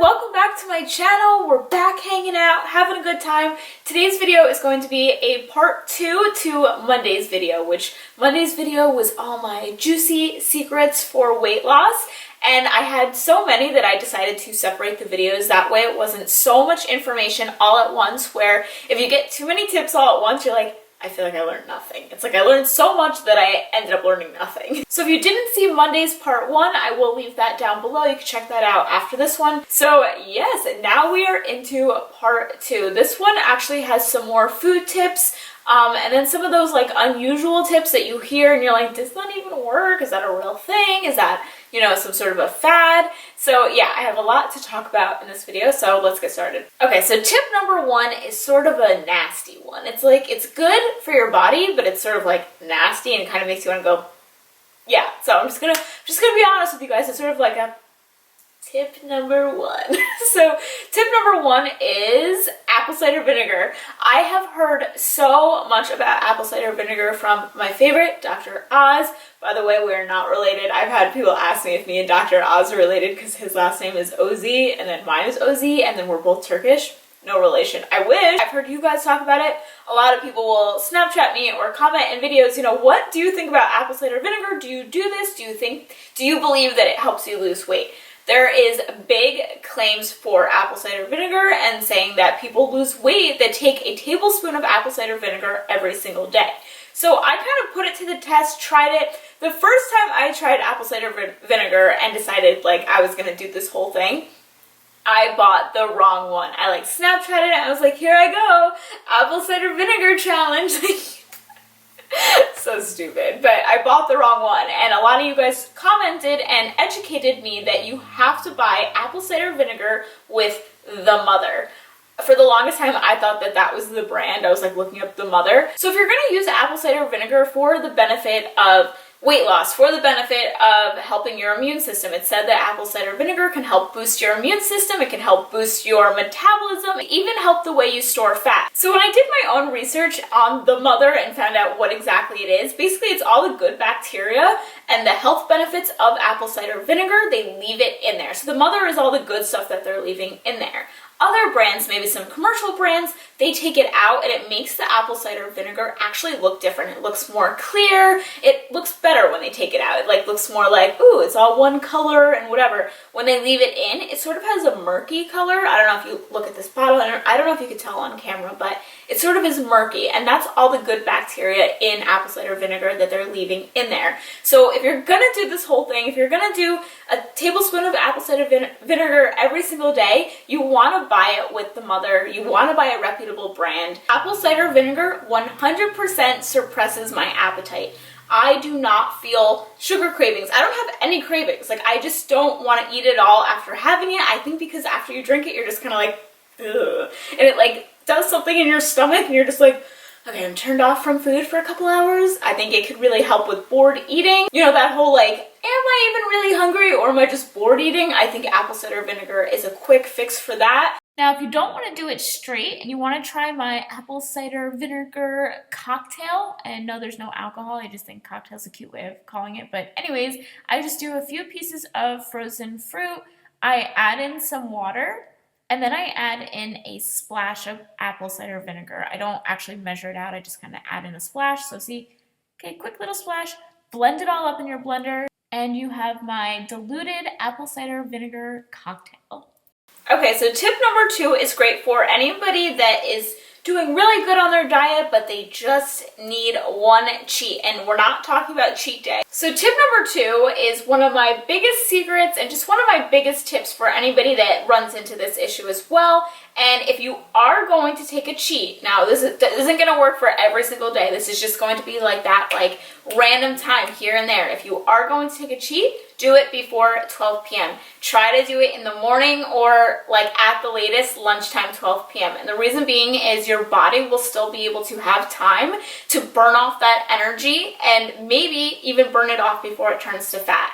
welcome back to my channel. We're back hanging out, having a good time. Today's video is going to be a part 2 to Monday's video, which Monday's video was all my juicy secrets for weight loss. And I had so many that I decided to separate the videos. That way it wasn't so much information all at once, where if you get too many tips all at once, you're like, I feel like I learned nothing. It's like I learned so much that I ended up learning nothing. So if you didn't see Monday's part 1, I will leave that down below. You can check that out after this one. So yes, now we are into part 2. This one actually has some more food tips, and then some of those like unusual tips that you hear and you're like, does that even work? Is that a real thing? Is that, you know, some sort of a fad? So yeah, I have a lot to talk about in this video, so let's get started. Okay, so tip number 1 is sort of a nasty one. It's like, it's good for your body, but it's sort of like nasty and it kind of makes you want to go, yeah. So I'm just gonna be honest with you guys. It's sort of like a tip number 1. So tip number 1 is apple cider vinegar. I have heard so much about apple cider vinegar from my favorite, Dr. Oz. By the way, we're not related. I've had people ask me if me and Dr. Oz are related because his last name is Ozi and then mine is Ozi and then we're both Turkish. No relation. I wish. I've heard you guys talk about it. A lot of people will Snapchat me or comment in videos, you know, what do you think about apple cider vinegar? Do you do this? Do you believe that it helps you lose weight? There is big claims for apple cider vinegar and saying that people lose weight that take a tablespoon of apple cider vinegar every single day. So I kind of put it to the test, tried it. The first time I tried apple cider vinegar and decided like I was gonna do this whole thing, I bought the wrong one. I like Snapchatted it. I was like, here I go, apple cider vinegar challenge. So stupid, but I bought the wrong one, and a lot of you guys commented and educated me that you have to buy apple cider vinegar with the Mother. For the longest time, I thought that that was the brand. I was like looking up the Mother. So if you're going to use apple cider vinegar for the benefit of weight loss, for the benefit of helping your immune system, it said that apple cider vinegar can help boost your immune system, it can help boost your metabolism, even help the way you store fat. So when I did my own research on the Mother and found out what exactly it is, basically it's all the good bacteria and the health benefits of apple cider vinegar, they leave it in there. So the Mother is all the good stuff that they're leaving in there. Other brands, maybe some commercial brands, they take it out and it makes the apple cider vinegar actually look different. It looks more clear. It looks better when they take it out. It like looks more like, ooh, it's all one color and whatever. When they leave it in, it sort of has a murky color. I don't know if you look at this bottle, I don't know if you could tell on camera, but it sort of is murky, and that's all the good bacteria in apple cider vinegar that they're leaving in there. So if you're gonna do this whole thing, if you're gonna do a tablespoon of apple cider vinegar every single day, you wanna buy it with the Mother. You wanna buy a reputable brand. Apple cider vinegar 100% suppresses my appetite. I do not feel sugar cravings. I don't have any cravings. Like, I just don't want to eat it all after having it. I think because after you drink it, you're just kind of like, ugh. And it like does something in your stomach and you're just like, okay, I'm turned off from food for a couple hours. I think it could really help with bored eating. You know, that whole like, am I even really hungry or am I just bored eating? I think apple cider vinegar is a quick fix for that. Now, if you don't want to do it straight and you want to try my apple cider vinegar cocktail, and no, there's no alcohol, I just think cocktail's a cute way of calling it. But anyways, I just do a few pieces of frozen fruit. I add in some water, and then I add in a splash of apple cider vinegar. I don't actually measure it out. I just kind of add in a splash. So see, okay, quick little splash. Blend it all up in your blender, and you have my diluted apple cider vinegar cocktail. Okay, so tip number 2 is great for anybody that is doing really good on their diet, but they just need one cheat, and we're not talking about cheat day. So tip number 2 is one of my biggest secrets and just one of my biggest tips for anybody that runs into this issue as well. And if you are going to take a cheat, now this isn't going to work for every single day. This is just going to be like that, like random time here and there. If you are going to take a cheat, do it before 12 p.m. Try to do it in the morning or like at the latest lunchtime, 12 p.m. And the reason being is your body will still be able to have time to burn off that energy and maybe even burn it off before it turns to fat.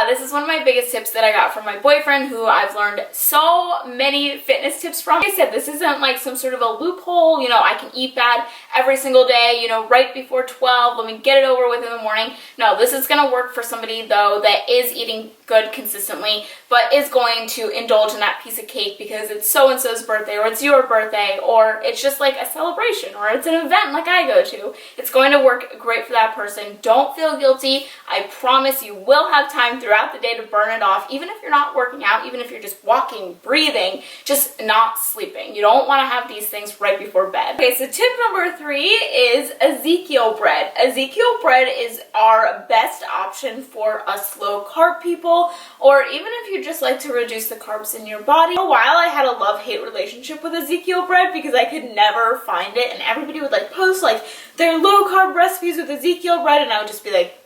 This is one of my biggest tips that I got from my boyfriend, who I've learned so many fitness tips from. Like I said, this isn't like some sort of a loophole, you know, I can eat bad every single day, you know, right before 12, let me get it over with in the morning. No, this is gonna work for somebody though that is eating good consistently, but is going to indulge in that piece of cake because it's so-and-so's birthday, or it's your birthday, or it's just like a celebration, or it's an event like I go to, it's going to work great for that person. Don't feel guilty. I promise you will have time throughout the day to burn it off, even if you're not working out, even if you're just walking, breathing, just not sleeping. You don't want to have these things right before bed. Okay, so tip number 3 is Ezekiel bread. Ezekiel bread is our best option for us low-carb people, or even if you just like to reduce the carbs in your body. For a while I had a love-hate relationship with Ezekiel bread because I could never find it, and everybody would like post like their low-carb recipes with Ezekiel bread, and I would just be like,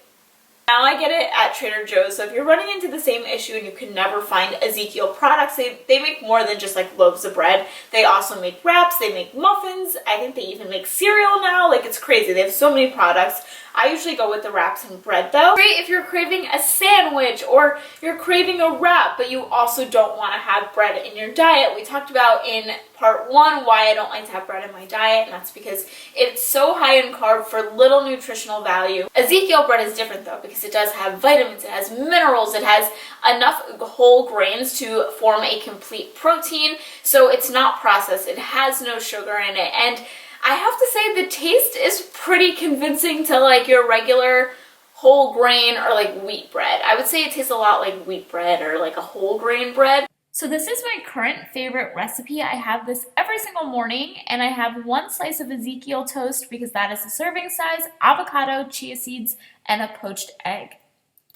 now I get it at Trader Joe's. So if you're running into the same issue and you can never find Ezekiel products, they make more than just like loaves of bread. They also make wraps, they make muffins, I think they even make cereal now. Like, it's crazy. They have so many products. I usually go with the wraps and bread though. Great if you're craving a sandwich or you're craving a wrap, but you also don't want to have bread in your diet. We talked about in part 1 why I don't like to have bread in my diet, and that's because it's so high in carb for little nutritional value. Ezekiel bread is different though because it does have vitamins, it has minerals, it has enough whole grains to form a complete protein, so it's not processed, it has no sugar in it, and I have to say the taste is pretty convincing to like your regular whole grain or like wheat bread. I would say it tastes a lot like wheat bread or like a whole grain bread. So this is my current favorite recipe. I have this every single morning, and I have 1 slice of Ezekiel toast because that is the serving size, avocado, chia seeds, and a poached egg.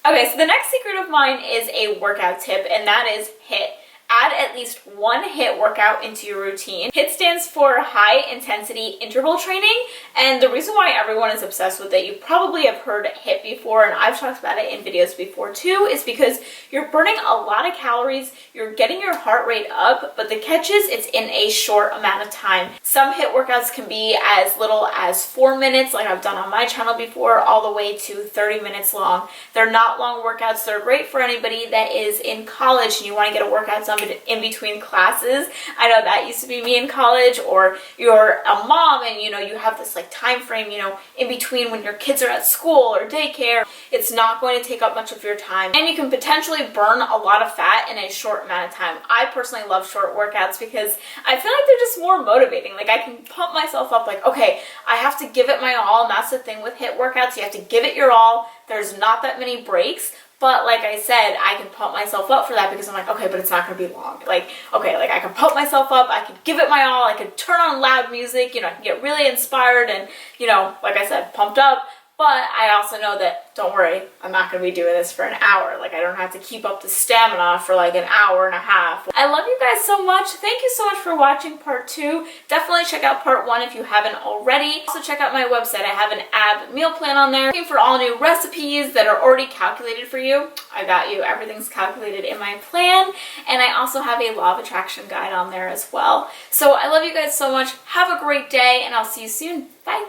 Okay, so the next secret of mine is a workout tip, and that is HIIT. Add at least 1 HIIT workout into your routine. HIIT stands for high intensity interval training, and the reason why everyone is obsessed with it, you probably have heard HIIT before, and I've talked about it in videos before too, is because you're burning a lot of calories, you're getting your heart rate up, but the catch is it's in a short amount of time. Some HIIT workouts can be as little as 4 minutes, like I've done on my channel before, all the way to 30 minutes long. They're not long workouts. They're great for anybody that is in college and you want to get a workout done in between classes. I know that used to be me in college, or you're a mom and you know you have this like time frame, you know, in between when your kids are at school or daycare. It's not going to take up much of your time, and you can potentially burn a lot of fat in a short amount of time. I personally love short workouts because I feel like they're just more motivating. Like, I can pump myself up like, okay, I have to give it my all, and that's the thing with HIIT workouts. You have to give it your all. There's not that many breaks. But like I said, I can pump myself up for that because I'm like, okay, but it's not going to be long. Like, okay, like I can pump myself up, I can give it my all, I can turn on loud music, you know, I can get really inspired and, you know, like I said, pumped up. But I also know that, don't worry, I'm not going to be doing this for an hour. Like, I don't have to keep up the stamina for like an hour and a half. I love you guys so much. Thank you so much for watching part 2. Definitely check out part 1 if you haven't already. Also check out my website. I have an ab meal plan on there. Looking for all new recipes that are already calculated for you. I got you. Everything's calculated in my plan. And I also have a law of attraction guide on there as well. So I love you guys so much. Have a great day, and I'll see you soon. Bye.